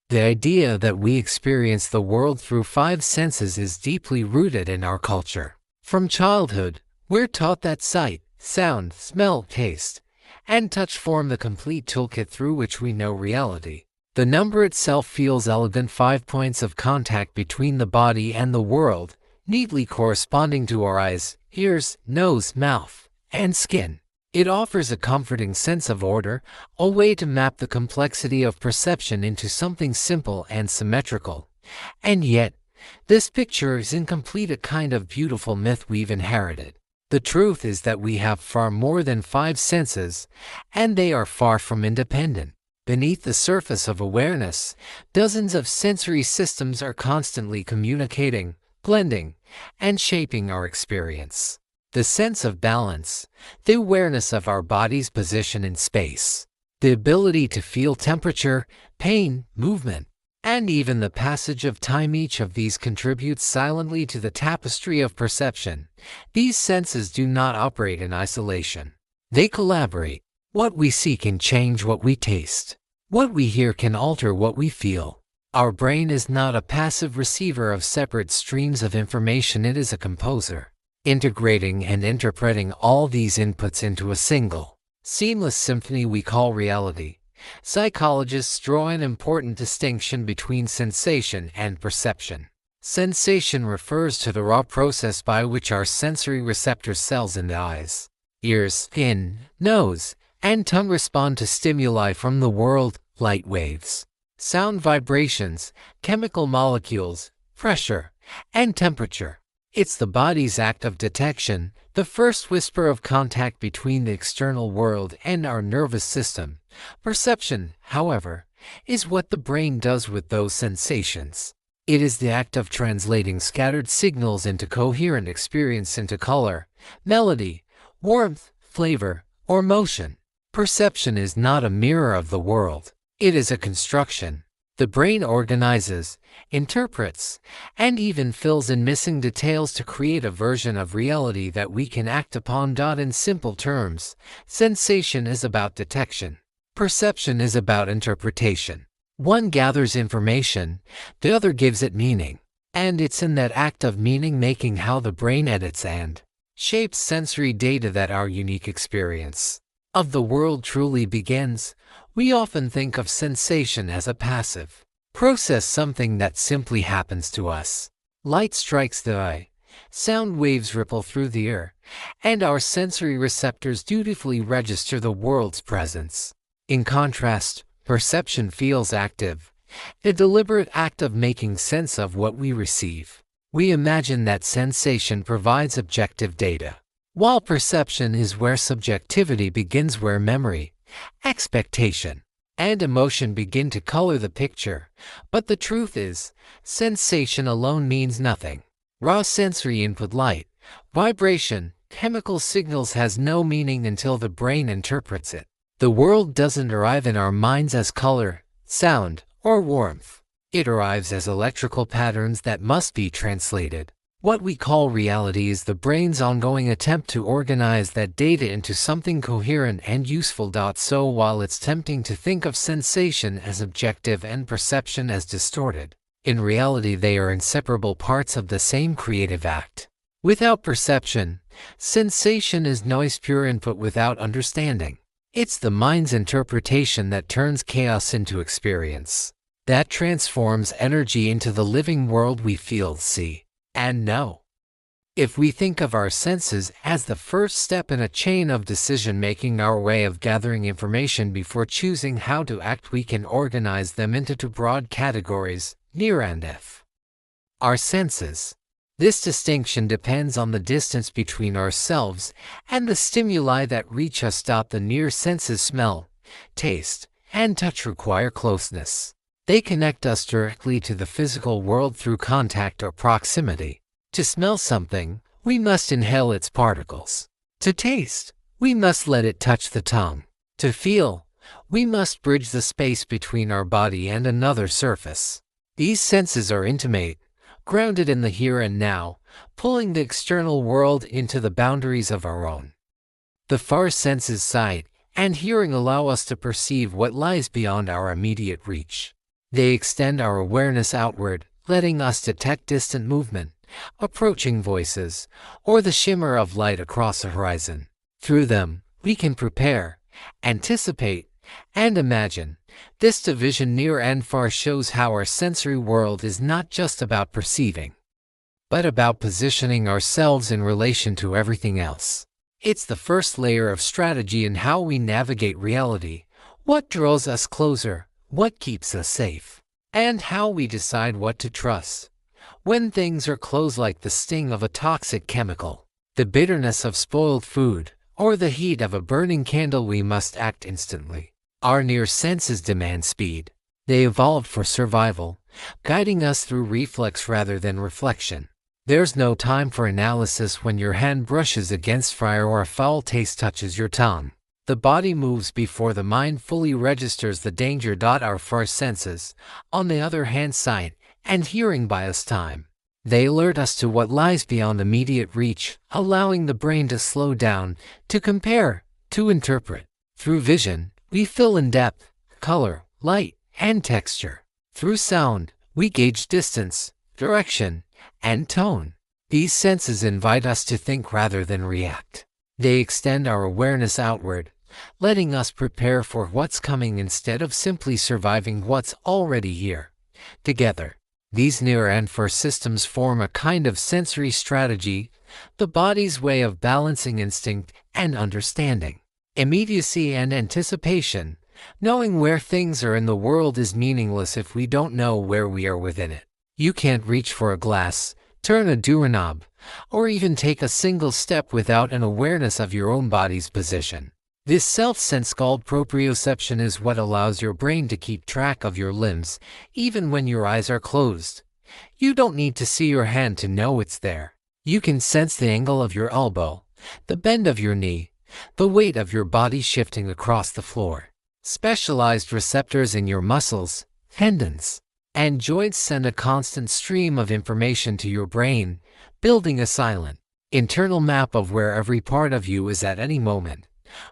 The idea that we experience the world through five senses is deeply rooted in our culture. From childhood, we're taught that sight, sound, smell, taste, and touch form the complete toolkit through which we know reality. The number itself feels elegant: 5 points of contact between the body and the world, neatly corresponding to our eyes, ears, nose, mouth, and skin. It offers a comforting sense of order, a way to map the complexity of perception into something simple and symmetrical. And yet, this picture is incomplete, a kind of beautiful myth we've inherited. The truth is that we have far more than 5 senses, and they are far from independent. Beneath the surface of awareness, dozens of sensory systems are constantly communicating, blending, and shaping our experience. The sense of balance, the awareness of our body's position in space, the ability to feel temperature, pain, movement, and even the passage of time. Each of these contributes silently to the tapestry of perception. These senses do not operate in isolation. They collaborate. What we see can change what we taste. What we hear can alter what we feel. Our brain is not a passive receiver of separate streams of information. It is a composer, integrating and interpreting all these inputs into a single, seamless symphony we call reality. Psychologists draw an important distinction between sensation and perception. Sensation refers to the raw process by which our sensory receptor cells in the eyes, ears, skin, nose, and tongue respond to stimuli from the world: light waves, sound vibrations, chemical molecules, pressure, and temperature. It's the body's act of detection, the first whisper of contact between the external world and our nervous system. Perception, however, is what the brain does with those sensations. It is the act of translating scattered signals into coherent experience, into color, melody, warmth, flavor, or motion. Perception is not a mirror of the world. It is a construction. The brain organizes, interprets, and even fills in missing details to create a version of reality that we can act upon. In simple terms, sensation is about detection. Perception is about interpretation. One gathers information, the other gives it meaning. And it's in that act of meaning-making how the brain edits and shapes sensory data that our unique experience of the world truly begins. We often think of sensation as a passive process, something that simply happens to us. Light strikes the eye, sound waves ripple through the ear, and our sensory receptors dutifully register the world's presence. In contrast, perception feels active, a deliberate act of making sense of what we receive. We imagine that sensation provides objective data, while perception is where subjectivity begins, where memory, expectation, and emotion begin to color the picture. But the truth is, sensation alone means nothing. Raw sensory input, light, vibration, chemical signals, has no meaning until the brain interprets it. The world doesn't arrive in our minds as color, sound, or warmth. It arrives as electrical patterns that must be translated. What we call reality is the brain's ongoing attempt to organize that data into something coherent and useful. So while it's tempting to think of sensation as objective and perception as distorted, in reality they are inseparable parts of the same creative act. Without perception, sensation is noise, pure input without understanding. It's the mind's interpretation that turns chaos into experience, that transforms energy into the living world we feel, see, and know. If we think of our senses as the first step in a chain of decision-making, our way of gathering information before choosing how to act, we can organize them into two broad categories: near and F. Our senses. This distinction depends on the distance between ourselves and the stimuli that reach us. The near senses, smell, taste, and touch, require closeness. They connect us directly to the physical world through contact or proximity. To smell something, we must inhale its particles. To taste, we must let it touch the tongue. To feel, we must bridge the space between our body and another surface. These senses are intimate, grounded in the here and now, pulling the external world into the boundaries of our own. The far senses, sight and hearing, allow us to perceive what lies beyond our immediate reach. They extend our awareness outward, letting us detect distant movement, approaching voices, or the shimmer of light across the horizon. Through them, we can prepare, anticipate, and imagine. This division near and far shows how our sensory world is not just about perceiving, but about positioning ourselves in relation to everything else. It's the first layer of strategy in how we navigate reality, what draws us closer, what keeps us safe, and how we decide what to trust when things are close, like the sting of a toxic chemical, the bitterness of spoiled food, or the heat of a burning candle. We must act instantly. Our near senses demand speed. They evolved for survival, guiding us through reflex rather than reflection. There's no time for analysis when your hand brushes against fire or a foul taste touches your tongue. The body moves before the mind fully registers the danger. Our first senses, on the other hand, sight and hearing buy us time. They alert us to what lies beyond immediate reach, allowing the brain to slow down, to compare, to interpret. Through vision, we fill in depth, color, light, and texture. Through sound, we gauge distance, direction, and tone. These senses invite us to think rather than react. They extend our awareness outward, letting us prepare for what's coming instead of simply surviving what's already here. Together, these near and far systems form a kind of sensory strategy, the body's way of balancing instinct and understanding, immediacy and anticipation. Knowing where things are in the world is meaningless if we don't know where we are within it. You can't reach for a glass, turn a doorknob, or even take a single step without an awareness of your own body's position. This self-sense called proprioception is what allows your brain to keep track of your limbs, even when your eyes are closed. You don't need to see your hand to know it's there. You can sense the angle of your elbow, the bend of your knee, the weight of your body shifting across the floor. Specialized receptors in your muscles, tendons, and joints send a constant stream of information to your brain, building a silent, internal map of where every part of you is at any moment.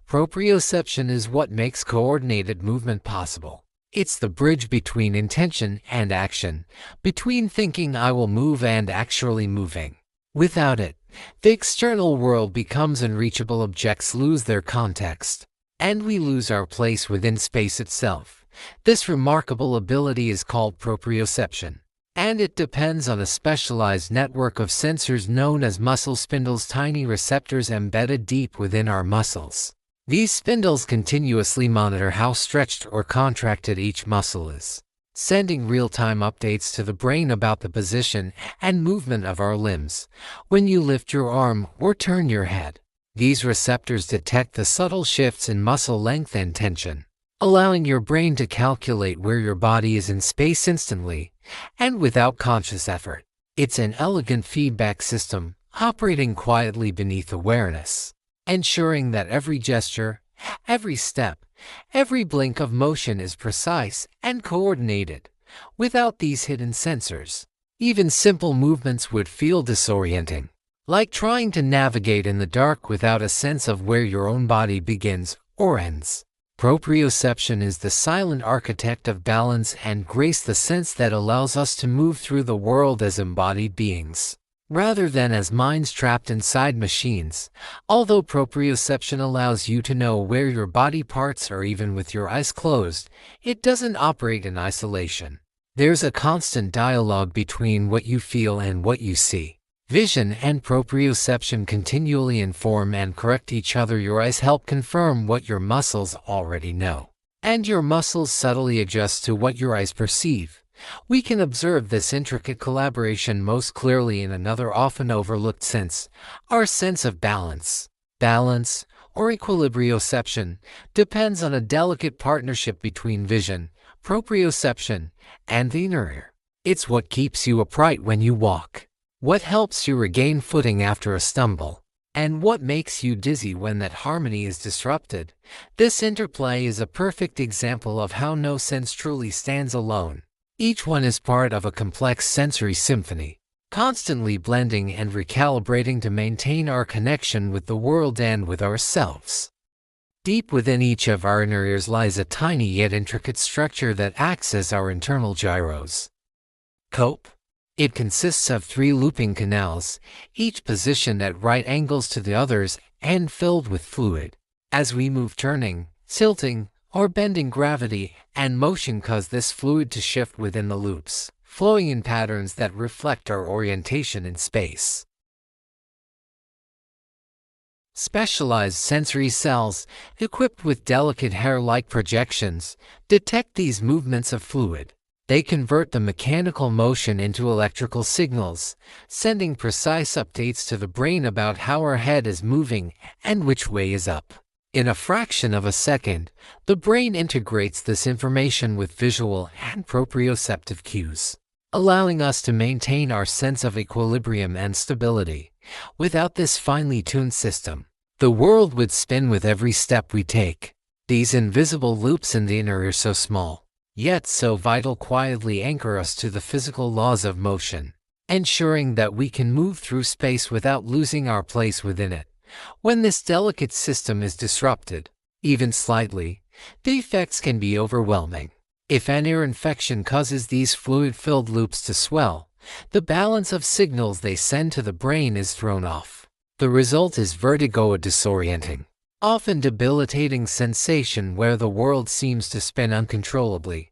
Proprioception is what makes coordinated movement possible. It's the bridge between intention and action, between thinking I will move and actually moving. Without it, the external world becomes unreachable. Objects lose their context, and we lose our place within space itself. This remarkable ability is called proprioception, and it depends on a specialized network of sensors known as muscle spindles, tiny receptors embedded deep within our muscles. These spindles continuously monitor how stretched or contracted each muscle is, sending real-time updates to the brain about the position and movement of our limbs. When you lift your arm or turn your head, these receptors detect the subtle shifts in muscle length and tension, allowing your brain to calculate where your body is in space instantly and without conscious effort. It's an elegant feedback system operating quietly beneath awareness, ensuring that every gesture, every step, every blink of motion is precise and coordinated. Without these hidden sensors, even simple movements would feel disorienting, like trying to navigate in the dark without a sense of where your own body begins or ends. Proprioception is the silent architect of balance and grace, the sense that allows us to move through the world as embodied beings, rather than as minds trapped inside machines. Although proprioception allows you to know where your body parts are even with your eyes closed, it doesn't operate in isolation. There's a constant dialogue between what you feel and what you see. Vision and proprioception continually inform and correct each other. Your eyes help confirm what your muscles already know, and your muscles subtly adjust to what your eyes perceive. We can observe this intricate collaboration most clearly in another often overlooked sense, our sense of balance. Balance, or equilibrioception, depends on a delicate partnership between vision, proprioception, and the inner ear. It's what keeps you upright when you walk, what helps you regain footing after a stumble, and what makes you dizzy when that harmony is disrupted. This interplay is a perfect example of how no sense truly stands alone. Each one is part of a complex sensory symphony, constantly blending and recalibrating to maintain our connection with the world and with ourselves. Deep within each of our inner ears lies a tiny yet intricate structure that acts as our internal gyros. Cope. It consists of 3 looping canals, each positioned at right angles to the others and filled with fluid. As we move, turning, tilting, or bending, gravity and motion cause this fluid to shift within the loops, flowing in patterns that reflect our orientation in space. Specialized sensory cells, equipped with delicate hair-like projections, detect these movements of fluid. They convert the mechanical motion into electrical signals, sending precise updates to the brain about how our head is moving and which way is up. In a fraction of a second, the brain integrates this information with visual and proprioceptive cues, allowing us to maintain our sense of equilibrium and stability. Without this finely tuned system, the world would spin with every step we take. These invisible loops in the inner ear, so small, yet so vital, quietly anchor us to the physical laws of motion, ensuring that we can move through space without losing our place within it. When this delicate system is disrupted, even slightly, the effects can be overwhelming. If an ear infection causes these fluid-filled loops to swell, the balance of signals they send to the brain is thrown off. The result is vertigo, a disorienting, often debilitating sensation where the world seems to spin uncontrollably.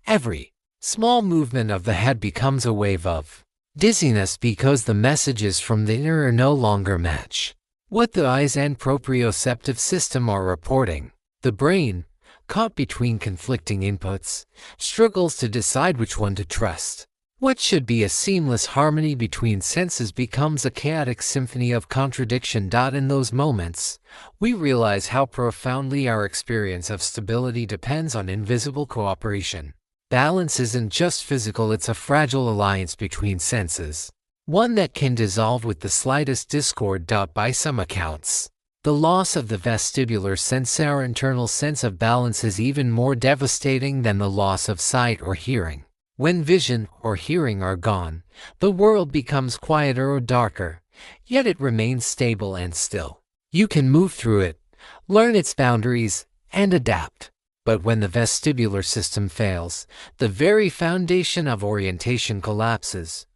Every small movement of the head becomes a wave of dizziness because the messages from the inner ear no longer match what the eyes and proprioceptive system are reporting. The brain, caught between conflicting inputs, struggles to decide which one to trust. What should be a seamless harmony between senses becomes a chaotic symphony of contradiction. In those moments, we realize how profoundly our experience of stability depends on invisible cooperation. Balance isn't just physical, it's a fragile alliance between senses, one that can dissolve with the slightest discord. By some accounts, the loss of the vestibular sense, our internal sense of balance, is even more devastating than the loss of sight or hearing. When vision or hearing are gone, the world becomes quieter or darker, yet it remains stable and still. You can move through it, learn its boundaries, and adapt. But when the vestibular system fails, the very foundation of orientation collapses.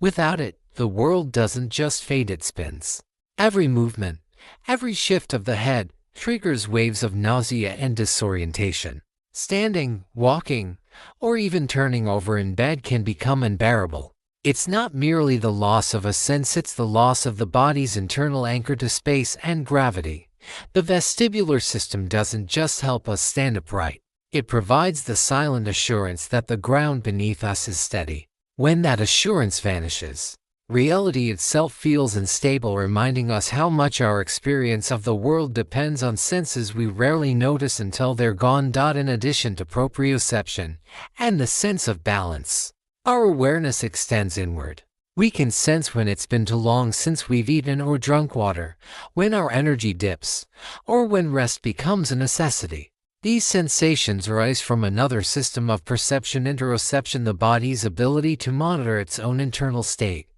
Without it, the world doesn't just fade, it spins. Every movement, every shift of the head, triggers waves of nausea and disorientation. Standing, walking, or even turning over in bed can become unbearable. It's not merely the loss of a sense, it's the loss of the body's internal anchor to space and gravity. The vestibular system doesn't just help us stand upright, it provides the silent assurance that the ground beneath us is steady. When that assurance vanishes, reality itself feels unstable, reminding us how much our experience of the world depends on senses we rarely notice until they're gone. In addition to proprioception and the sense of balance, our awareness extends inward. We can sense when it's been too long since we've eaten or drunk water, when our energy dips, or when rest becomes a necessity. These sensations arise from another system of perception, interoception, the body's ability to monitor its own internal state.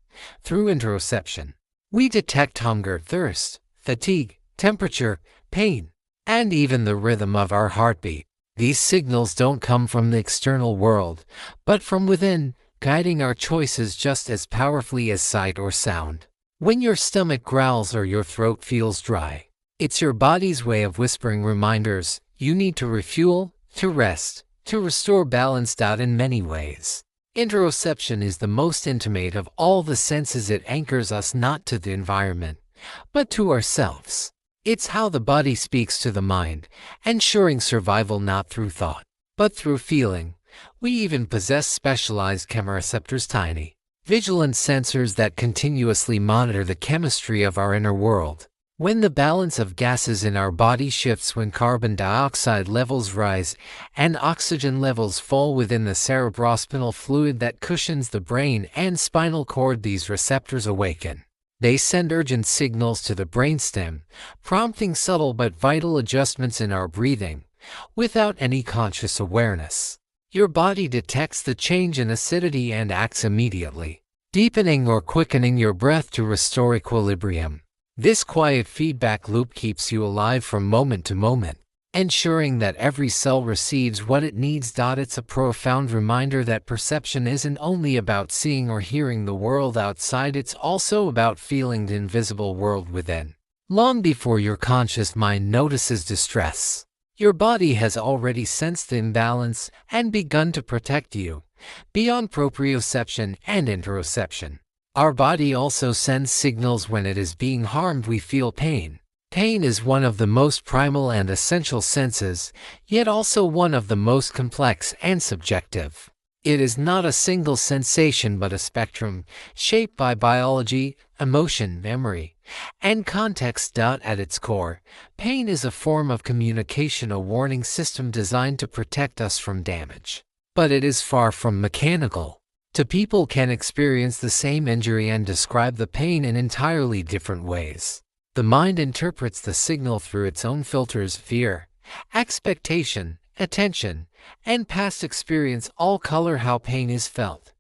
Through interoception, we detect hunger, thirst, fatigue, temperature, pain, and even the rhythm of our heartbeat. These signals don't come from the external world, but from within, guiding our choices just as powerfully as sight or sound. When your stomach growls or your throat feels dry, it's your body's way of whispering reminders. You need to refuel, to rest, to restore balance. In many ways, interoception is the most intimate of all the senses. It anchors us not to the environment, but to ourselves. It's how the body speaks to the mind, ensuring survival not through thought, but through feeling. We even possess specialized chemoreceptors, tiny, vigilant sensors that continuously monitor the chemistry of our inner world. When the balance of gases in our body shifts, when carbon dioxide levels rise and oxygen levels fall within the cerebrospinal fluid that cushions the brain and spinal cord, these receptors awaken. They send urgent signals to the brainstem, prompting subtle but vital adjustments in our breathing. Without any conscious awareness, your body detects the change in acidity and acts immediately, deepening or quickening your breath to restore equilibrium. This quiet feedback loop keeps you alive from moment to moment, ensuring that every cell receives what it needs. It's a profound reminder that perception isn't only about seeing or hearing the world outside, it's also about feeling the invisible world within. Long before your conscious mind notices distress, your body has already sensed the imbalance and begun to protect you. Beyond proprioception and interoception, our body also sends signals when it is being harmed. We feel pain. Pain is one of the most primal and essential senses, yet also one of the most complex and subjective. It is not a single sensation but a spectrum, shaped by biology, emotion, memory, and context. At its core, pain is a form of communication, a warning system designed to protect us from damage. But it is far from mechanical. Two people can experience the same injury and describe the pain in entirely different ways. The mind interprets the signal through its own filters. Fear, expectation, attention, and past experience all color how pain is felt.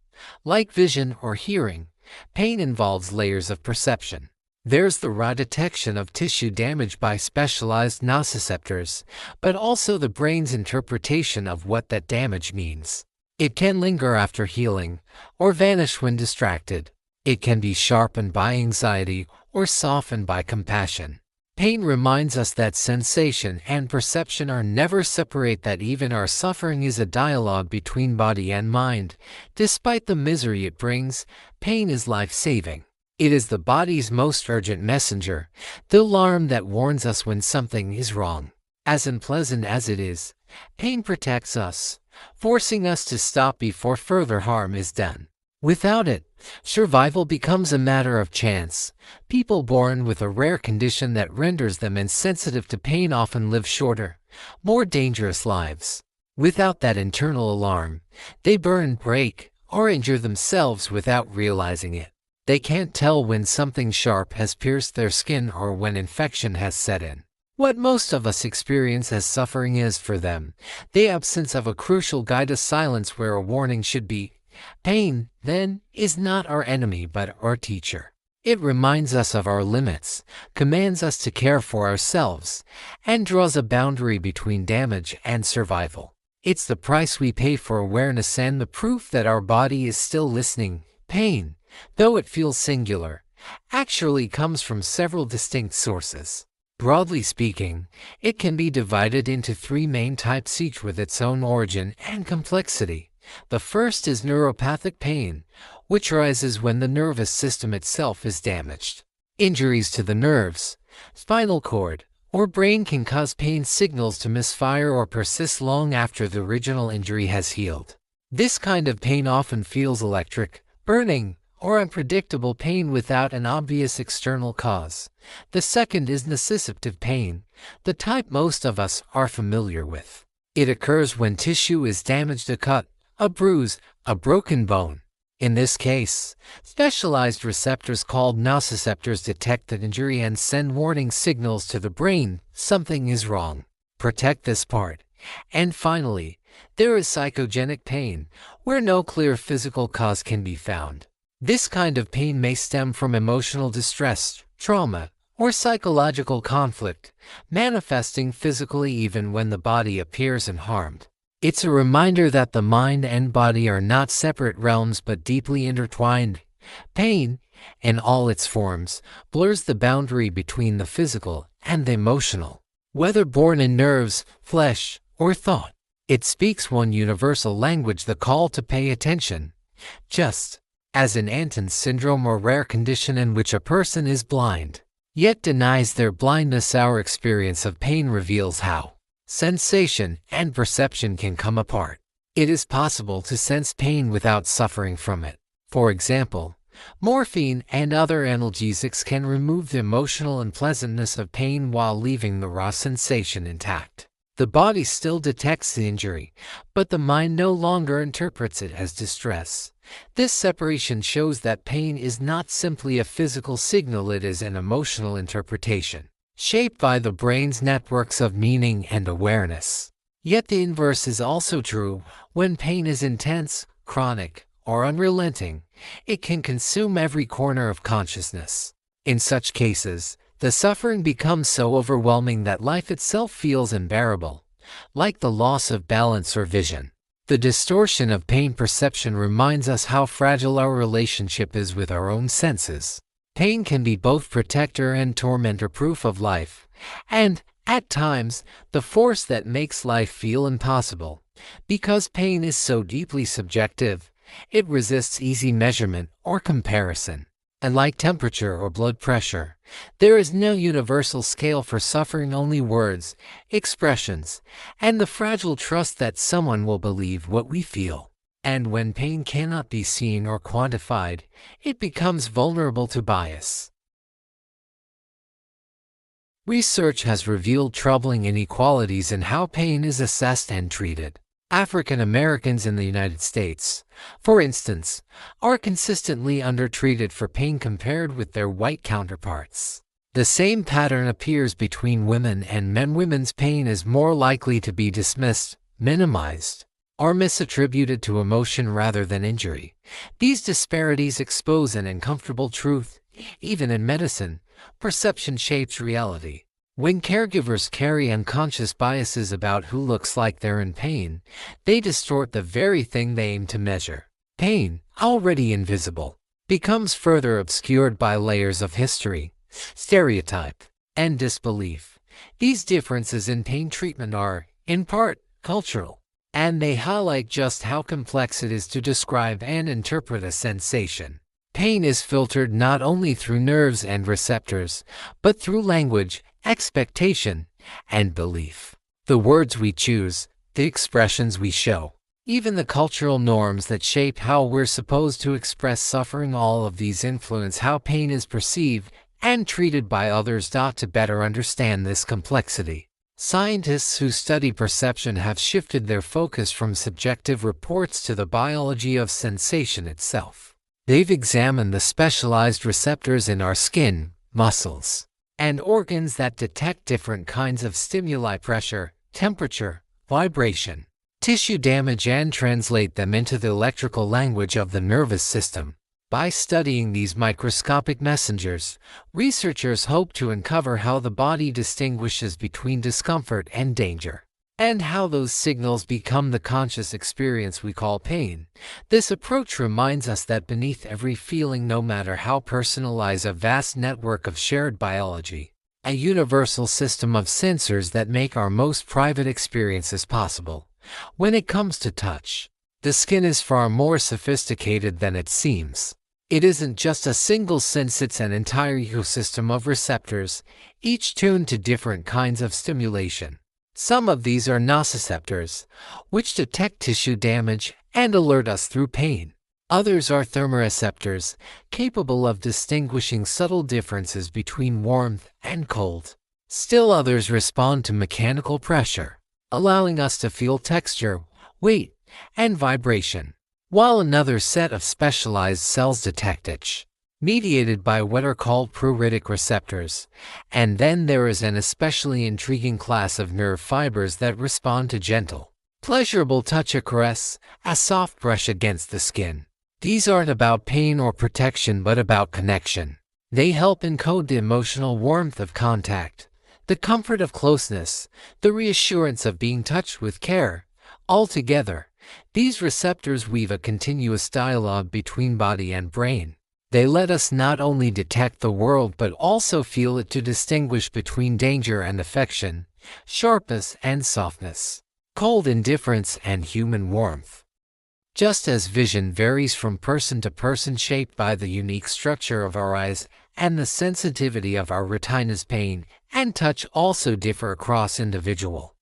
Like vision or hearing, pain involves layers of perception. There's the raw detection of tissue damage by specialized nociceptors, but also the brain's interpretation of what that damage means. It can linger after healing, or vanish when distracted. It can be sharpened by anxiety or softened by compassion. Pain reminds us that sensation and perception are never separate, that even our suffering is a dialogue between body and mind. Despite the misery it brings, pain is life-saving. It is the body's most urgent messenger, the alarm that warns us when something is wrong. As unpleasant as it is, pain protects us, forcing us to stop before further harm is done. Without it, survival becomes a matter of chance. People born with a rare condition that renders them insensitive to pain often live shorter, more dangerous lives. Without that internal alarm, they burn, break, or injure themselves without realizing it. They can't tell when something sharp has pierced their skin or when infection has set in. What most of us experience as suffering is, for them, the absence of a crucial guide, a silence where a warning should be. Pain, then, is not our enemy but our teacher. It reminds us of our limits, commands us to care for ourselves, and draws a boundary between damage and survival. It's the price we pay for awareness and the proof that our body is still listening. Pain, though it feels singular, actually comes from several distinct sources. Broadly speaking, it can be divided into three main types, each with its own origin and complexity. The first is neuropathic pain, which arises when the nervous system itself is damaged. Injuries to the nerves, spinal cord, or brain can cause pain signals to misfire or persist long after the original injury has healed. This kind of pain often feels electric, burning, or unpredictable pain without an obvious external cause. The second is nociceptive pain, the type most of us are familiar with. It occurs when tissue is damaged, a cut, a bruise, a broken bone. In this case, specialized receptors called nociceptors detect the injury and send warning signals to the brain. Something is wrong. Protect this part. And finally, there is psychogenic pain, where no clear physical cause can be found. This kind of pain may stem from emotional distress, trauma, or psychological conflict, manifesting physically even when the body appears unharmed. It's a reminder that the mind and body are not separate realms but deeply intertwined. Pain, in all its forms, blurs the boundary between the physical and the emotional. Whether born in nerves, flesh, or thought, it speaks one universal language: the call to pay attention. Just as in Anton's syndrome, a rare condition in which a person is blind, yet denies their blindness, our experience of pain reveals how sensation and perception can come apart. It is possible to sense pain without suffering from it. For example, morphine and other analgesics can remove the emotional unpleasantness of pain while leaving the raw sensation intact. The body still detects the injury, but the mind no longer interprets it as distress. This separation shows that pain is not simply a physical signal, it is an emotional interpretation, shaped by the brain's networks of meaning and awareness. Yet the inverse is also true. When pain is intense, chronic, or unrelenting, it can consume every corner of consciousness. In such cases, The suffering becomes so overwhelming that life itself feels unbearable, like the loss of balance or vision. The distortion of pain perception reminds us how fragile our relationship is with our own senses. Pain can be both protector and tormentor, proof of life, and, at times, the force that makes life feel impossible. Because pain is so deeply subjective, it resists easy measurement or comparison. And like temperature or blood pressure, there is no universal scale for suffering, only words, expressions, and the fragile trust that someone will believe what we feel. And when pain cannot be seen or quantified, it becomes vulnerable to bias. Research has revealed troubling inequalities in how pain is assessed and treated. African Americans in the United States, for instance, are consistently undertreated for pain compared with their white counterparts. The same pattern appears between women and men. Women's pain is more likely to be dismissed, minimized, or misattributed to emotion rather than injury. These disparities expose an uncomfortable truth. Even in medicine, perception shapes reality. When caregivers carry unconscious biases about who looks like they're in pain, they distort the very thing they aim to measure. Pain, already invisible, becomes further obscured by layers of history, stereotype, and disbelief. These differences in pain treatment are, in part, cultural, and they highlight just how complex it is to describe and interpret a sensation. Pain is filtered not only through nerves and receptors, but through language, expectation, and belief. The words we choose, the expressions we show, even the cultural norms that shape how we're supposed to express suffering, all of these influence how pain is perceived and treated by others. To better understand this complexity, scientists who study perception have shifted their focus from subjective reports to the biology of sensation itself. They've examined the specialized receptors in our skin, muscles, and organs that detect different kinds of stimuli: pressure, temperature, vibration, tissue damage, and translate them into the electrical language of the nervous system. By studying these microscopic messengers, researchers hope to uncover how the body distinguishes between discomfort and danger, and how those signals become the conscious experience we call pain. This approach reminds us that beneath every feeling, no matter how personal, lies a vast network of shared biology, a universal system of sensors that make our most private experiences possible. When it comes to touch, the skin is far more sophisticated than it seems. It isn't just a single sense, it's an entire ecosystem of receptors, each tuned to different kinds of stimulation. Some of these are nociceptors, which detect tissue damage and alert us through pain. Others are thermoreceptors, capable of distinguishing subtle differences between warmth and cold. Still others respond to mechanical pressure, allowing us to feel texture, weight, and vibration, while another set of specialized cells detect itch, mediated by what are called pruritic receptors. And then there is an especially intriguing class of nerve fibers that respond to gentle, pleasurable touch: a caress, a soft brush against the skin. These aren't about pain or protection, but about connection. They help encode the emotional warmth of contact, the comfort of closeness, the reassurance of being touched with care. Altogether, these receptors weave a continuous dialogue between body and brain. They let us not only detect the world but also feel it, to distinguish between danger and affection, sharpness and softness, cold indifference and human warmth. Just as vision varies from person to person, shaped by the unique structure of our eyes and the sensitivity of our retinas, pain and touch also differ across individuals.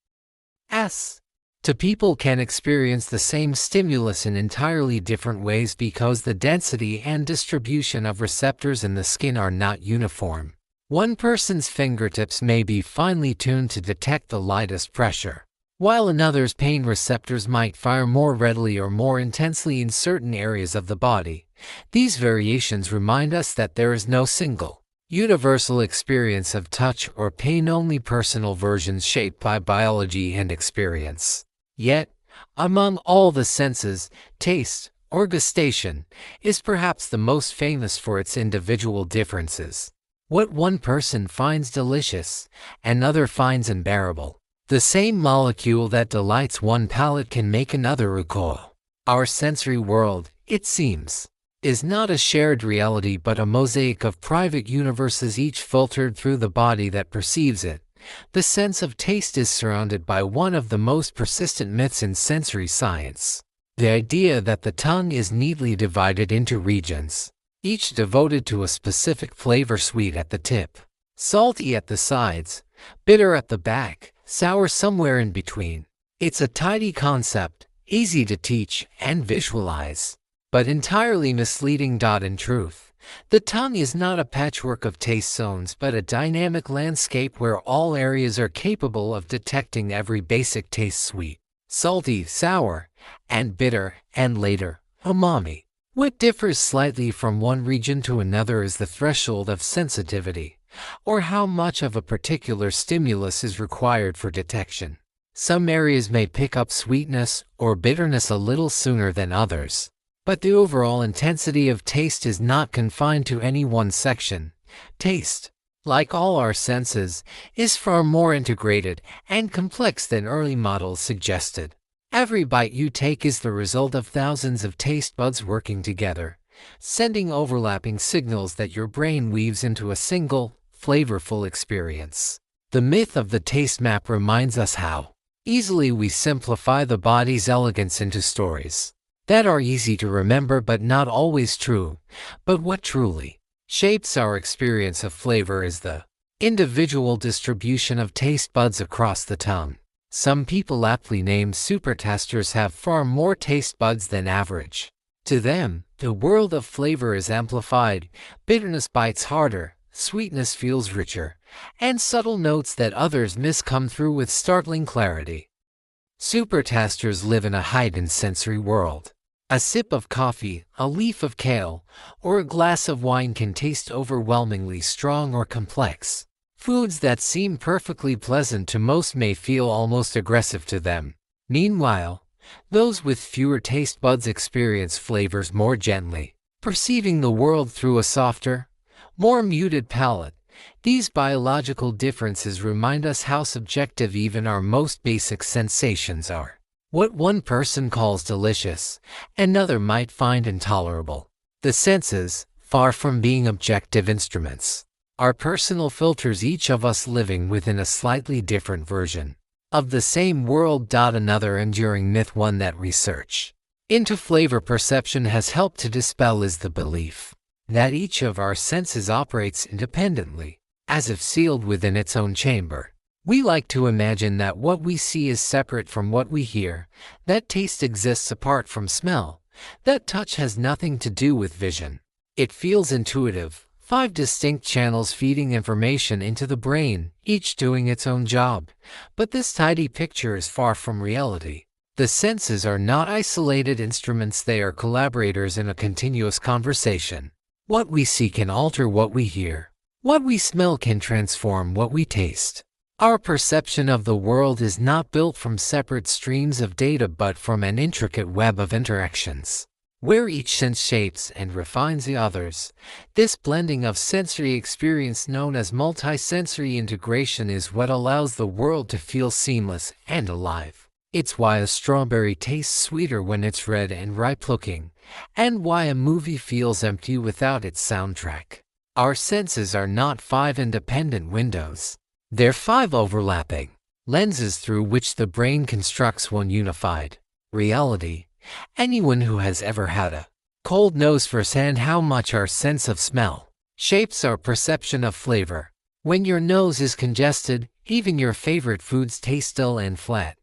Two people can experience the same stimulus in entirely different ways because the density and distribution of receptors in the skin are not uniform. One person's fingertips may be finely tuned to detect the lightest pressure, while another's pain receptors might fire more readily or more intensely in certain areas of the body. These variations remind us that there is no single, universal experience of touch or pain, only personal versions shaped by biology and experience. Yet, among all the senses, taste, or gustation, is perhaps the most famous for its individual differences. What one person finds delicious, another finds unbearable. The same molecule that delights one palate can make another recoil. Our sensory world, it seems, is not a shared reality but a mosaic of private universes, each filtered through the body that perceives it. The sense of taste is surrounded by one of the most persistent myths in sensory science: the idea that the tongue is neatly divided into regions, each devoted to a specific flavor: sweet at the tip, salty at the sides, bitter at the back, sour somewhere in between. It's a tidy concept, easy to teach and visualize, but entirely misleading. In truth, the tongue is not a patchwork of taste zones but a dynamic landscape where all areas are capable of detecting every basic taste: sweet, salty, sour, and bitter, and later, umami. What differs slightly from one region to another is the threshold of sensitivity, or how much of a particular stimulus is required for detection. Some areas may pick up sweetness or bitterness a little sooner than others, but the overall intensity of taste is not confined to any one section. Taste, like all our senses, is far more integrated and complex than early models suggested. Every bite you take is the result of thousands of taste buds working together, sending overlapping signals that your brain weaves into a single, flavorful experience. The myth of the taste map reminds us how easily we simplify the body's elegance into stories that are easy to remember but not always true. But what truly shapes our experience of flavor is the individual distribution of taste buds across the tongue. Some people, aptly named supertasters, have far more taste buds than average. To them, the world of flavor is amplified. Bitterness bites harder, sweetness feels richer, and subtle notes that others miss come through with startling clarity. Supertasters live in a heightened sensory world. A sip of coffee, a leaf of kale, or a glass of wine can taste overwhelmingly strong or complex. Foods that seem perfectly pleasant to most may feel almost aggressive to them. Meanwhile, those with fewer taste buds experience flavors more gently, perceiving the world through a softer, more muted palate. These biological differences remind us how subjective even our most basic sensations are. What one person calls delicious, another might find intolerable. The senses, far from being objective instruments, are personal filters, each of us living within a slightly different version of the same world. Another enduring myth, one that research into flavor perception has helped to dispel, is the belief that each of our senses operates independently, as if sealed within its own chamber. We like to imagine that what we see is separate from what we hear, that taste exists apart from smell, that touch has nothing to do with vision. It feels intuitive. 5 distinct channels feeding information into the brain, each doing its own job. But this tidy picture is far from reality. The senses are not isolated instruments, they are collaborators in a continuous conversation. What we see can alter what we hear. What we smell can transform what we taste. Our perception of the world is not built from separate streams of data but from an intricate web of interactions, where each sense shapes and refines the others. This blending of sensory experience, known as multisensory integration, is what allows the world to feel seamless and alive. It's why a strawberry tastes sweeter when it's red and ripe-looking, and why a movie feels empty without its soundtrack. Our senses are not 5 independent windows. They're 5 overlapping lenses through which the brain constructs one unified reality. Anyone who has ever had a cold knows firsthand how much our sense of smell shapes our perception of flavor. When your nose is congested, even your favorite foods taste dull and flat,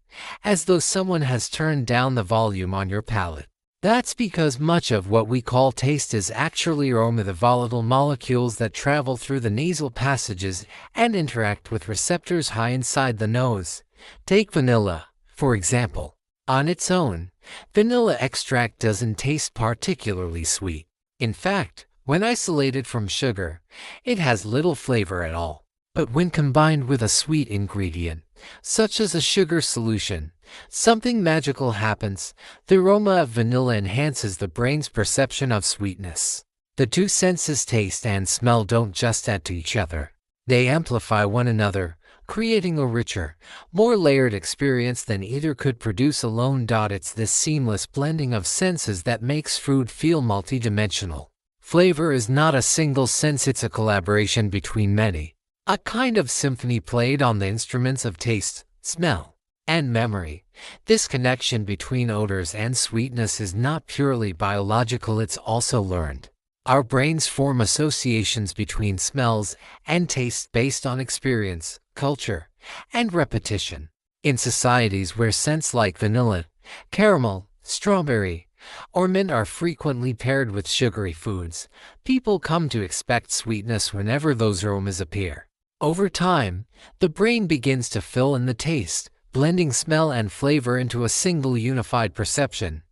as though someone has turned down the volume on your palate. That's because much of what we call taste is actually aroma, the volatile molecules that travel through the nasal passages and interact with receptors high inside the nose. Take vanilla, for example. On its own, vanilla extract doesn't taste particularly sweet. In fact, when isolated from sugar, it has little flavor at all. But when combined with a sweet ingredient, such as a sugar solution, something magical happens. The aroma of vanilla enhances the brain's perception of sweetness. The two senses, taste and smell, don't just add to each other. They amplify one another, creating a richer, more layered experience than either could produce alone. It's this seamless blending of senses that makes food feel multidimensional. Flavor is not a single sense, it's a collaboration between many. A kind of symphony played on the instruments of taste, smell, and memory. This connection between odors and sweetness is not purely biological, it's also learned. Our brains form associations between smells and tastes based on experience, culture, and repetition. In societies where scents like vanilla, caramel, strawberry, or mint are frequently paired with sugary foods, people come to expect sweetness whenever those aromas appear. Over time, the brain begins to fill in the taste, blending smell and flavor into a single unified perception.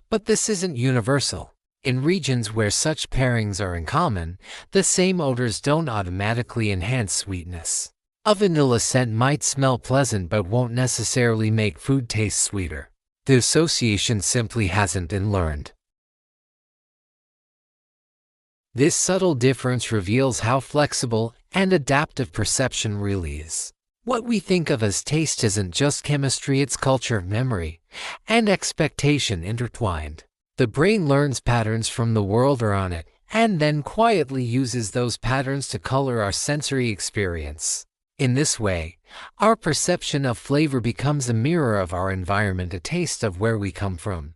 But this isn't universal. In regions where such pairings are uncommon, the same odors don't automatically enhance sweetness. A vanilla scent might smell pleasant but won't necessarily make food taste sweeter. The association simply hasn't been learned. This subtle difference reveals how flexible and adaptive perception really is. What we think of as taste isn't just chemistry, it's culture, memory, and expectation intertwined. The brain learns patterns from the world around it, and then quietly uses those patterns to color our sensory experience. In this way, our perception of flavor becomes a mirror of our environment, a taste of where we come from.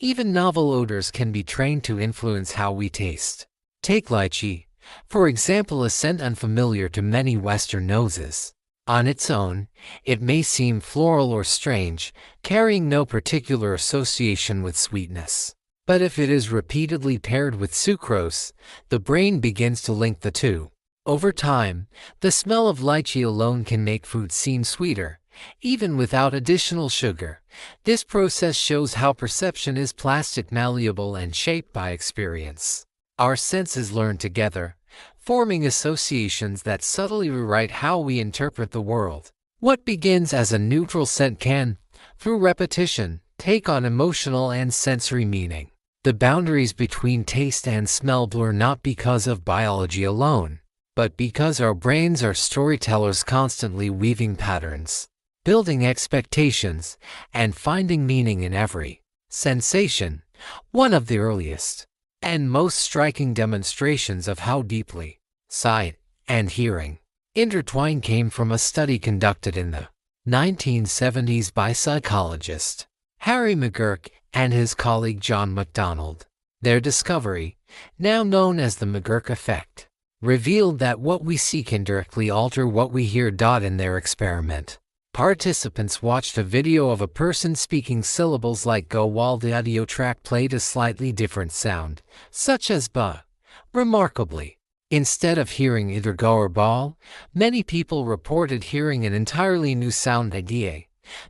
Even novel odors can be trained to influence how we taste. Take lychee, for example, a scent unfamiliar to many Western noses. On its own, it may seem floral or strange, carrying no particular association with sweetness. But if it is repeatedly paired with sucrose, the brain begins to link the two. Over time, the smell of lychee alone can make food seem sweeter, even without additional sugar. This process shows how perception is plastic, malleable, and shaped by experience. Our senses learn together, forming associations that subtly rewrite how we interpret the world. What begins as a neutral scent can, through repetition, take on emotional and sensory meaning. The boundaries between taste and smell blur not because of biology alone, but because our brains are storytellers, constantly weaving patterns, building expectations, and finding meaning in every sensation. One of the earliest and most striking demonstrations of how deeply sight and hearing intertwine came from a study conducted in the 1970s by psychologist Harry McGurk and his colleague John MacDonald. Their discovery, now known as the McGurk effect, revealed that what we see can directly alter what we hear. In their experiment, participants watched a video of a person speaking syllables like go while the audio track played a slightly different sound, such as ba. Remarkably, instead of hearing either go or ball, many people reported hearing an entirely new sound idea.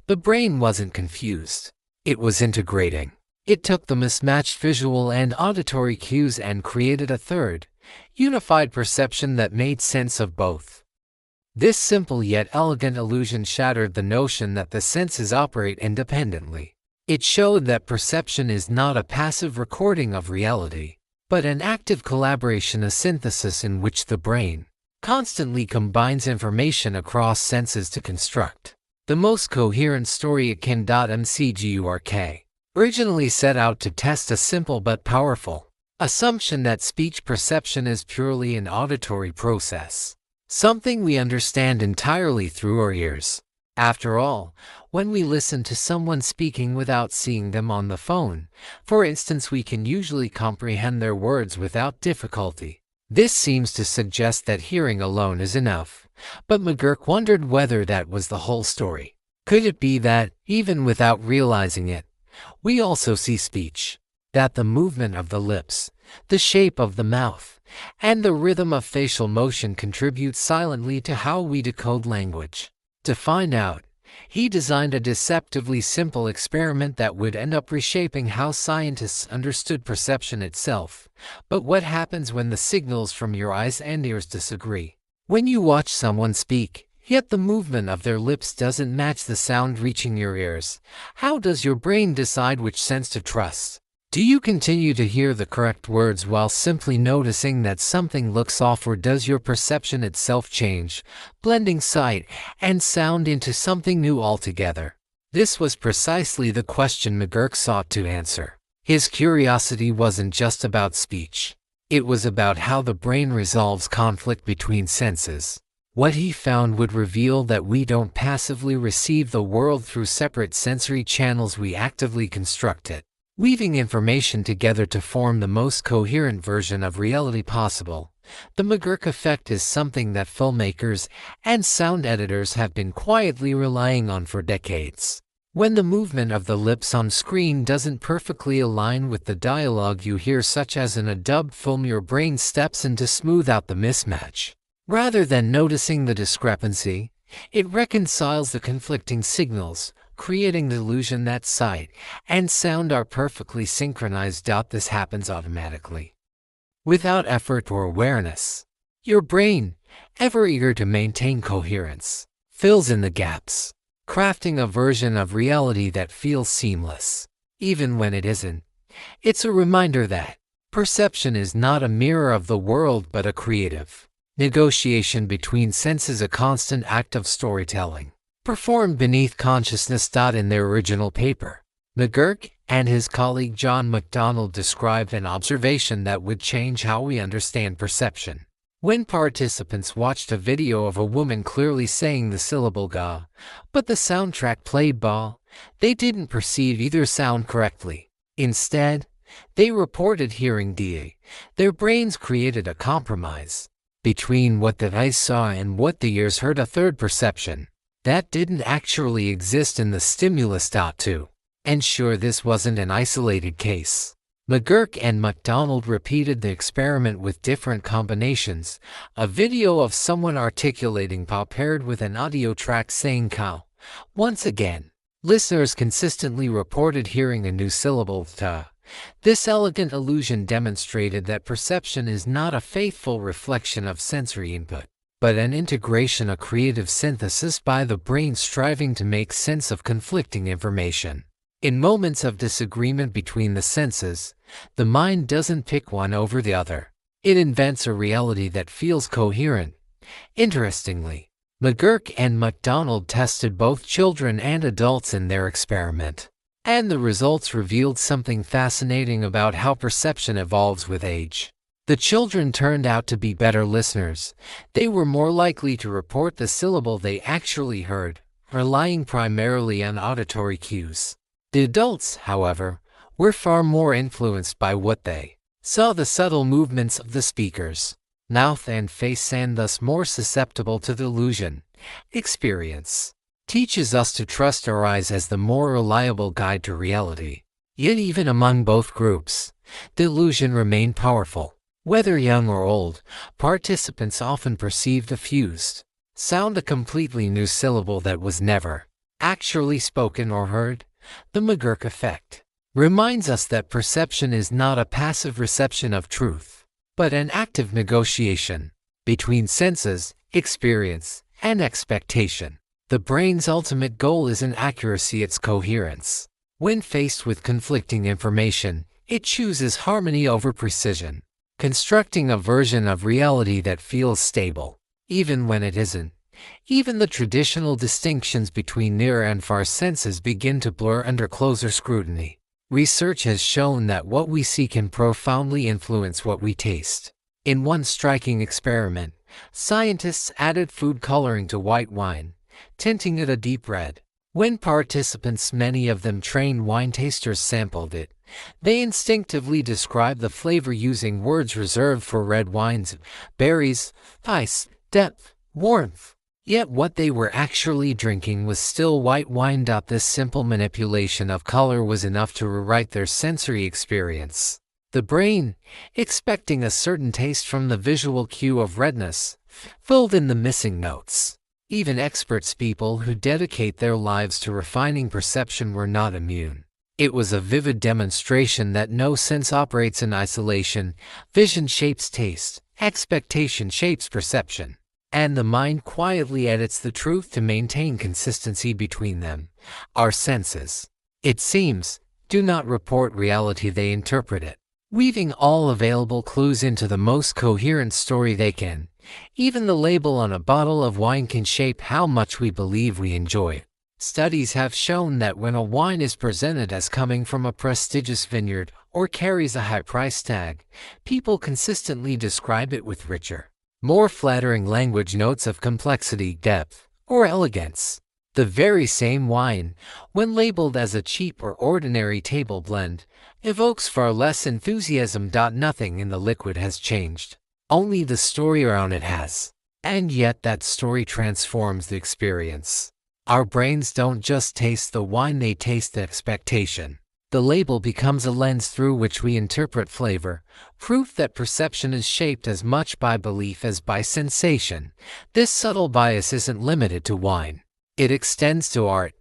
The brain wasn't confused. It was integrating. It took the mismatched visual and auditory cues and created a third, unified perception that made sense of both. This simple yet elegant illusion shattered the notion that the senses operate independently. It showed that perception is not a passive recording of reality, but an active collaboration, a synthesis in which the brain constantly combines information across senses to construct the most coherent story it can. McGurk originally set out to test a simple but powerful assumption that speech perception is purely an auditory process, something we understand entirely through our ears. After all, when we listen to someone speaking without seeing them on the phone, for instance, we can usually comprehend their words without difficulty. This seems to suggest that hearing alone is enough, but McGurk wondered whether that was the whole story. Could it be that, even without realizing it, we also see speech? That the movement of the lips, the shape of the mouth, and the rhythm of facial motion contribute silently to how we decode language? To find out, he designed a deceptively simple experiment that would end up reshaping how scientists understood perception itself. But what happens when the signals from your eyes and ears disagree? When you watch someone speak, yet the movement of their lips doesn't match the sound reaching your ears, how does your brain decide which sense to trust? Do you continue to hear the correct words while simply noticing that something looks off, or does your perception itself change, blending sight and sound into something new altogether? This was precisely the question McGurk sought to answer. His curiosity wasn't just about speech. It was about how the brain resolves conflict between senses. What he found would reveal that we don't passively receive the world through separate sensory channels, we actively construct it, weaving information together to form the most coherent version of reality possible. The McGurk effect is something that filmmakers and sound editors have been quietly relying on for decades. When the movement of the lips on screen doesn't perfectly align with the dialogue you hear, such as in a dubbed film, your brain steps in to smooth out the mismatch. Rather than noticing the discrepancy, it reconciles the conflicting signals, creating the illusion that sight and sound are perfectly synchronized. This happens automatically, without effort or awareness. Your brain, ever eager to maintain coherence, fills in the gaps, crafting a version of reality that feels seamless, even when it isn't. It's a reminder that perception is not a mirror of the world but a creative negotiation between senses, a constant act of storytelling, performed beneath consciousness. In their original paper, McGurk and his colleague John MacDonald described an observation that would change how we understand perception. When participants watched a video of a woman clearly saying the syllable ga, but the soundtrack played ba, they didn't perceive either sound correctly. Instead, they reported hearing da. Their brains created a compromise between what the eyes saw and what the ears heard, a third perception that didn't actually exist in the stimulus. To ensure this wasn't an isolated case, McGurk and MacDonald repeated the experiment with different combinations: a video of someone articulating pa paired with an audio track saying cow. Once again, listeners consistently reported hearing a new syllable ta. This elegant illusion demonstrated that perception is not a faithful reflection of sensory input, but an integration, a creative synthesis by the brain striving to make sense of conflicting information. In moments of disagreement between the senses, the mind doesn't pick one over the other. It invents a reality that feels coherent. Interestingly, McGurk and MacDonald tested both children and adults in their experiment, and the results revealed something fascinating about how perception evolves with age. The children turned out to be better listeners. They were more likely to report the syllable they actually heard, relying primarily on auditory cues. The adults, however, were far more influenced by what they saw, the subtle movements of the speaker's mouth and face, and thus more susceptible to the illusion. Experience teaches us to trust our eyes as the more reliable guide to reality. Yet even among both groups, the illusion remained powerful. Whether young or old, participants often perceived a fused sound, a completely new syllable that was never actually spoken or heard. The McGurk effect reminds us that perception is not a passive reception of truth, but an active negotiation between senses, experience, and expectation. The brain's ultimate goal isn't accuracy, it's coherence. When faced with conflicting information, it chooses harmony over precision, constructing a version of reality that feels stable, even when it isn't. Even the traditional distinctions between near and far senses begin to blur under closer scrutiny. Research has shown that what we see can profoundly influence what we taste. In one striking experiment, scientists added food coloring to white wine, tinting it a deep red. When participants, many of them trained wine tasters, sampled it, they instinctively described the flavor using words reserved for red wines: berries, ice, depth, warmth. Yet what they were actually drinking was still white wine. This simple manipulation of color was enough to rewrite their sensory experience. The brain, expecting a certain taste from the visual cue of redness, filled in the missing notes. Even experts, people who dedicate their lives to refining perception, were not immune. It was a vivid demonstration that no sense operates in isolation. Vision shapes taste, expectation shapes perception, and the mind quietly edits the truth to maintain consistency between them. Our senses, it seems, do not report reality, they interpret it, weaving all available clues into the most coherent story they can. Even the label on a bottle of wine can shape how much we believe we enjoy it. Studies have shown that when a wine is presented as coming from a prestigious vineyard or carries a high price tag, people consistently describe it with richer, more flattering language, notes of complexity, depth, or elegance. The very same wine, when labeled as a cheap or ordinary table blend, evokes far less enthusiasm. Nothing in the liquid has changed. Only the story around it has. And yet that story transforms the experience. Our brains don't just taste the wine, they taste the expectation. The label becomes a lens through which we interpret flavor, proof that perception is shaped as much by belief as by sensation. This subtle bias isn't limited to wine. It extends to art,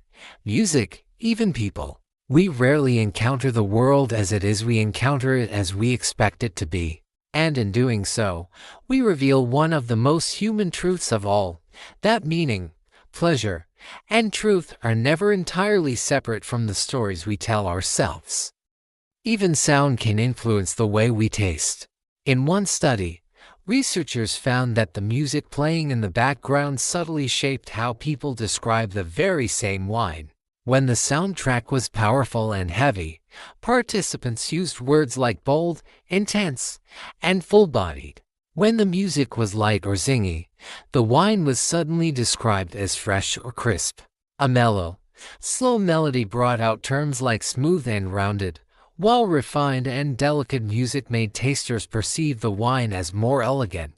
music, even people. We rarely encounter the world as it is, we encounter it as we expect it to be. And in doing so, we reveal one of the most human truths of all, that meaning, pleasure, and truth are never entirely separate from the stories we tell ourselves. Even sound can influence the way we taste. In one study, researchers found that the music playing in the background subtly shaped how people describe the very same wine. When the soundtrack was powerful and heavy, participants used words like bold, intense, and full-bodied. When the music was light or zingy, the wine was suddenly described as fresh or crisp. A mellow, slow melody brought out terms like smooth and rounded, while refined and delicate music made tasters perceive the wine as more elegant.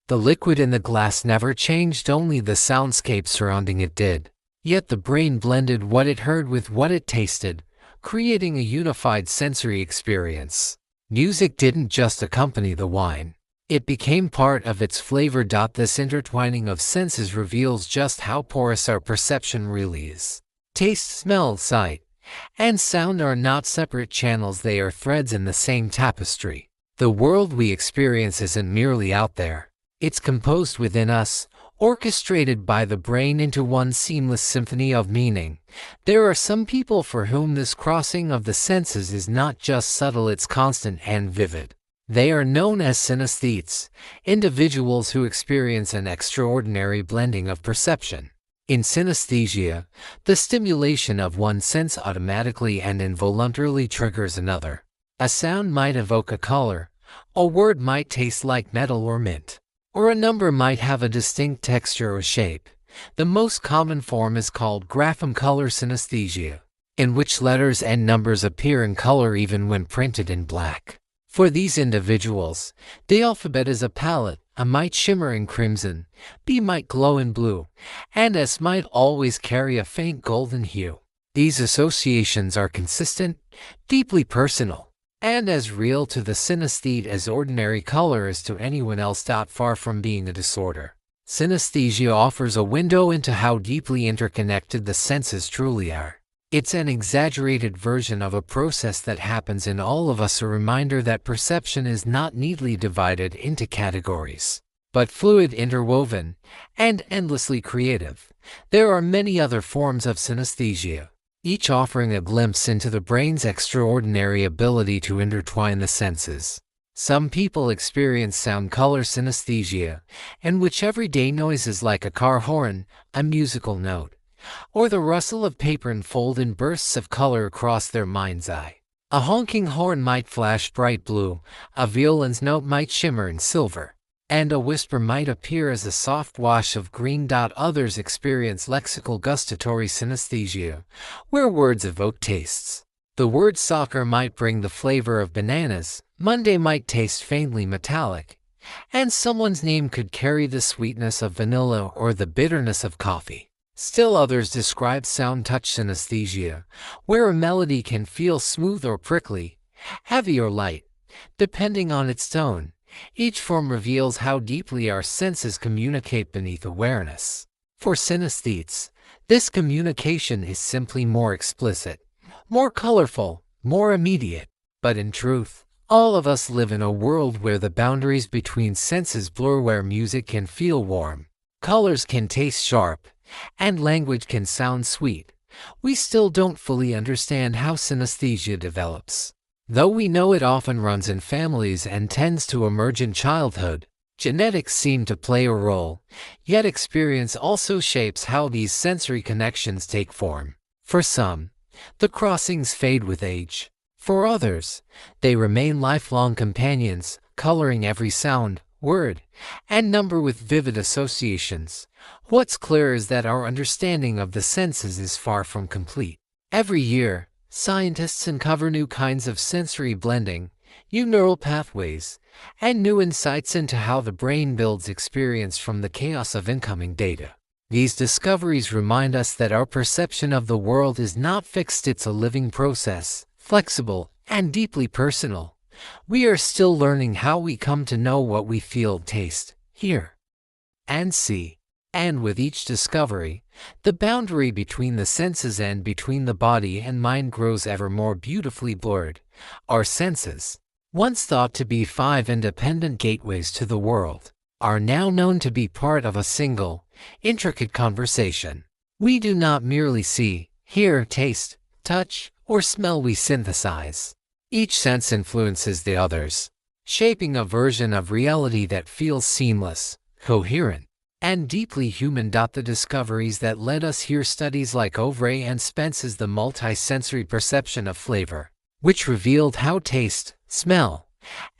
The liquid in the glass never changed, only the soundscape surrounding it did. Yet the brain blended what it heard with what it tasted, creating a unified sensory experience. Music didn't just accompany the wine. It became part of its flavor. This intertwining of senses reveals just how porous our perception really is. Taste, smell, sight, and sound are not separate channels, they are threads in the same tapestry. The world we experience isn't merely out there. It's composed within us, orchestrated by the brain into one seamless symphony of meaning. There are some people for whom this crossing of the senses is not just subtle, it's constant and vivid. They are known as synesthetes, individuals who experience an extraordinary blending of perception. In synesthesia, the stimulation of one sense automatically and involuntarily triggers another. A sound might evoke a color, a word might taste like metal or mint, or a number might have a distinct texture or shape. The most common form is called grapheme color synesthesia, in which letters and numbers appear in color even when printed in black. For these individuals, the alphabet is a palette. A might shimmer in crimson, B might glow in blue, and S might always carry a faint golden hue. These associations are consistent, deeply personal, and as real to the synesthete as ordinary color is to anyone else. Far from being a disorder, synesthesia offers a window into how deeply interconnected the senses truly are. It's an exaggerated version of a process that happens in all of us, a reminder that perception is not neatly divided into categories, but fluid, interwoven, and endlessly creative. There are many other forms of synesthesia, each offering a glimpse into the brain's extraordinary ability to intertwine the senses. Some people experience sound color synesthesia, in which everyday noises like a car horn, a musical note, or the rustle of paper unfold in bursts of color across their mind's eye. A honking horn might flash bright blue, a violin's note might shimmer in silver, and a whisper might appear as a soft wash of green. Others experience lexical gustatory synesthesia, where words evoke tastes. The word soccer might bring the flavor of bananas, Monday might taste faintly metallic, and someone's name could carry the sweetness of vanilla or the bitterness of coffee. Still others describe sound-touch synesthesia, where a melody can feel smooth or prickly, heavy or light, depending on its tone. Each form reveals how deeply our senses communicate beneath awareness. For synesthetes, this communication is simply more explicit, more colorful, more immediate. But in truth, all of us live in a world where the boundaries between senses blur, where music can feel warm, colors can taste sharp, and language can sound sweet. we still don't fully understand how synesthesia develops. Though we know it often runs in families and tends to emerge in childhood, genetics seem to play a role, yet experience also shapes how these sensory connections take form. For some, the crossings fade with age. For others, they remain lifelong companions, coloring every sound, word, and number with vivid associations. What's clear is that our understanding of the senses is far from complete. Every year, scientists uncover new kinds of sensory blending, new neural pathways, and new insights into how the brain builds experience from the chaos of incoming data. These discoveries remind us that our perception of the world is not fixed, it's a living process, flexible, and deeply personal. We are still learning how we come to know what we feel, taste, hear, and see. And with each discovery, the boundary between the senses and between the body and mind grows ever more beautifully blurred. Our senses, once thought to be 5 independent gateways to the world, are now known to be part of a single, intricate conversation. We do not merely see, hear, taste, touch, or smell, we synthesize. Each sense influences the others, shaping a version of reality that feels seamless, coherent, and deeply human. The discoveries that led us here, studies like Auvray and Spence's The Multisensory Perception of Flavor, which revealed how taste, smell,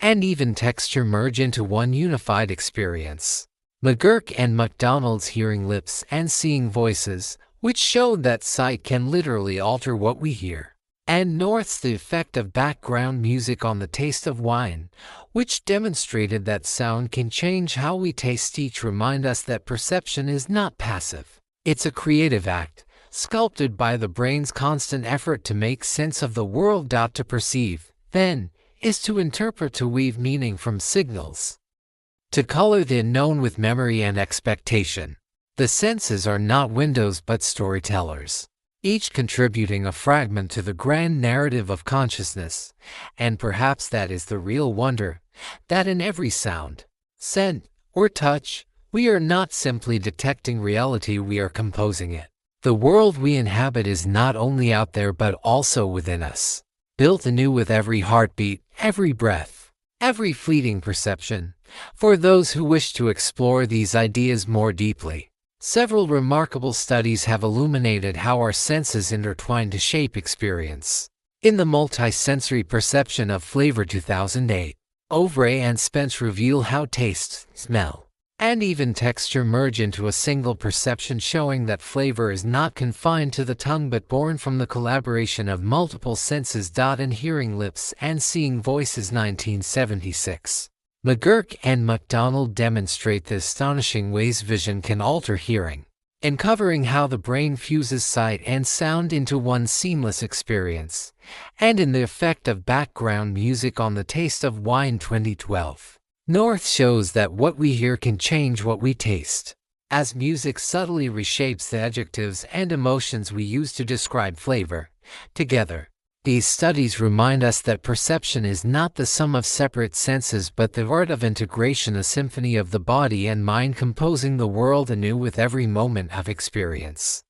and even texture merge into one unified experience. McGurk and MacDonald's Hearing Lips and Seeing Voices, which showed that sight can literally alter what we hear. And North's The Effect of Background Music on the Taste of Wine, which demonstrated that sound can change how we taste. Each remind us that perception is not passive. It's a creative act, sculpted by the brain's constant effort to make sense of the world. To perceive, then, is to interpret, to weave meaning from signals, to color the unknown with memory and expectation. The senses are not windows but storytellers, each contributing a fragment to the grand narrative of consciousness. And perhaps that is the real wonder, that in every sound, scent, or touch, we are not simply detecting reality, we are composing it. The world we inhabit is not only out there but also within us, built anew with every heartbeat, every breath, every fleeting perception. For those who wish to explore these ideas more deeply, several remarkable studies have illuminated how our senses intertwine to shape experience. In the Multisensory Perception of Flavor 2008, Auvray and Spence reveal how taste, smell, and even texture merge into a single perception, showing that flavor is not confined to the tongue but born from the collaboration of multiple senses. In Hearing Lips and Seeing Voices 1976, McGurk and MacDonald demonstrate the astonishing ways vision can alter hearing, uncovering how the brain fuses sight and sound into one seamless experience. And in The Effect of Background Music on the Taste of Wine 2012, North shows that what we hear can change what we taste, as music subtly reshapes the adjectives and emotions we use to describe flavor. Together, these studies remind us that perception is not the sum of separate senses but the art of integration, a symphony of the body and mind composing the world anew with every moment of experience.